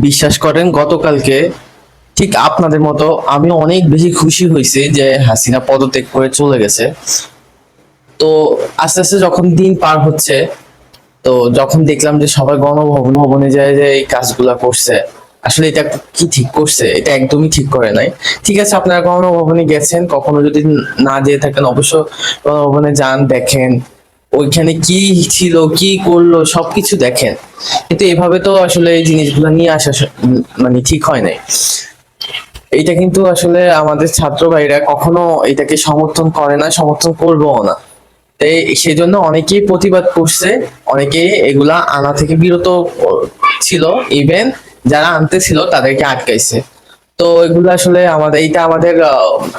বিশ্বাস করেন গতকালকে ঠিক আপনাদের মতো আমি অনেক বেশি খুশি হয়েছি যে হাসিনা পদত্যাগ করে চলে গেছে। তো আস্তে আস্তে যখন দিন পার হচ্ছে, তো যখন দেখলাম যে সবাই গণভবনে যায় যে এই কাজগুলা করছে, আসলে এটা কি ঠিক করছে? এটা একদমই ঠিক করে নাই। ঠিক আছে, আপনারা গণভবনে গেছেন, কখনো যদি না যেয়ে থাকেন অবশ্য গণভবনে যান, দেখেন ওইখানে কি ছিল, কি করলো, সবকিছু দেখেন। কিন্তু এভাবে তো আসলে এই জিনিসগুলো নিয়ে আসা মানে ঠিক হয় নাই। এইটা কিন্তু আসলে আমাদের ছাত্র ভাইরা কখনো এটাকে সমর্থন করে না, সমর্থন করবেও না। তাই সেজন্য অনেকেই প্রতিবাদ করছে, অনেকেই এগুলা আনা থেকে বিরত ছিল, ইভেন যারা আনতেছিল তাদেরকে আটকাইছে। তো এগুলো আসলে এইটা আমাদের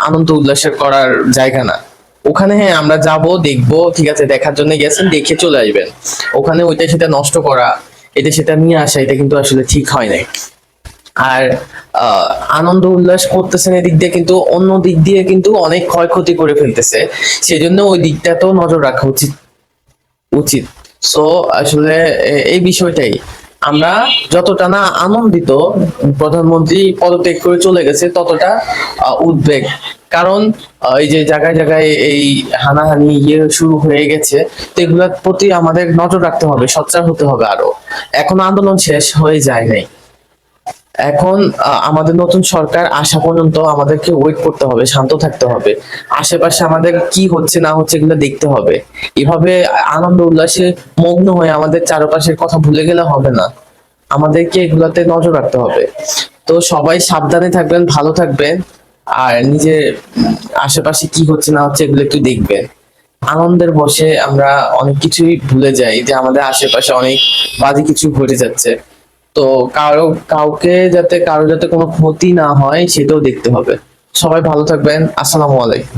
আনন্দ উল্লাসের করার জায়গা না। ওখানে হ্যাঁ আমরা যাব, দেখবো, ঠিক আছে, দেখার জন্য গেছেন, দেখে চলে আসবেন। ওখানে ওইটা সেটা নষ্ট করা, এটা সেটা নিয়ে আসা, এটা কিন্তু আসলে ঠিক হয় নাই। আর আহ, আনন্দ উল্লাস করতেছেন এদিক দিয়ে, কিন্তু অন্য দিক দিয়ে কিন্তু অনেক ক্ষয়ক্ষতি করে ফেলতেছে। সেজন্য ওই দিকটাতেও নজর রাখা উচিত উচিত সো আসলে এই বিষয়টাই আমরা যতটা না আনন্দিত প্রধানমন্ত্রী পদত্যাগ করে চলে গেছে, ততটা উদ্বেগ। কারণ এই যে জায়গায় জায়গায় এই হানাহানি শুরু হয়ে গেছে, তো এগুলোর প্রতি আমাদের নজর রাখতে হবে, সোচ্চার হতে হবে আরো। এখন আন্দোলন শেষ হয়ে যায় নাই। এখন আমাদের নতুন সরকার আসা পর্যন্ত আমাদেরকে ওয়েট করতে হবে, শান্ত থাকতে হবে। আশেপাশে আমাদের কি হচ্ছে না হচ্ছে এগুলো দেখতে হবে। এভাবে আনন্দ উল্লাসে মগ্ন হয়ে আমাদের চারপাশের কথা ভুলে গেলে হবে না। আমাদেরকে এগুলাতে নজর রাখতে হবে। তো সবাই সাবধানে থাকবেন, ভালো থাকবেন। আর নিজের আশেপাশে কি হচ্ছে না হচ্ছে এগুলো একটু দেখবেন। আনন্দের বশে আমরা অনেক কিছুই ভুলে যাই যে আমাদের আশেপাশে অনেক বাজে কিছু ঘটে যাচ্ছে। তো কারো যাতে কোনো ক্ষতি না হয় সেটাও দেখতে হবে। সবাই ভালো থাকবেন। আসসালামু আলাইকুম।